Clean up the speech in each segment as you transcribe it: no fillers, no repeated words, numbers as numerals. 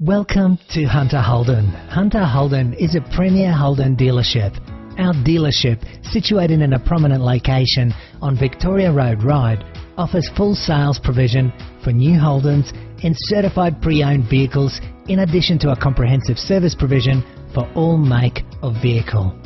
Welcome to Hunter Holden. Hunter Holden is a premier Holden dealership. Our dealership, situated in a prominent location on Victoria Road, Ryde, offers full sales provision for new Holdens and certified pre-owned vehicles, in addition to a comprehensive service provision for all make of vehicle.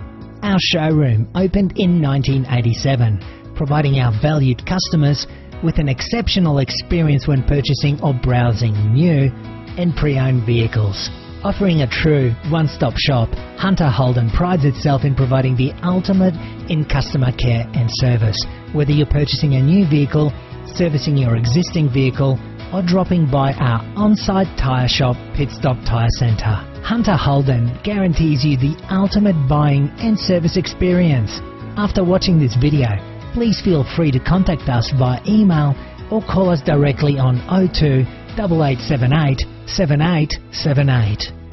Our showroom opened in 1987, providing our valued customers with an exceptional experience when purchasing or browsing new and pre-owned vehicles. Offering a true one-stop shop, Hunter Holden prides itself in providing the ultimate in customer care and service. Whether you're purchasing a new vehicle, servicing your existing vehicle, or dropping by our on-site tyre shop, Pit Stop Tyre Centre, Hunter Holden guarantees you the ultimate buying and service experience. After watching this video, please feel free to contact us via email or call us directly on 02 8878 7878.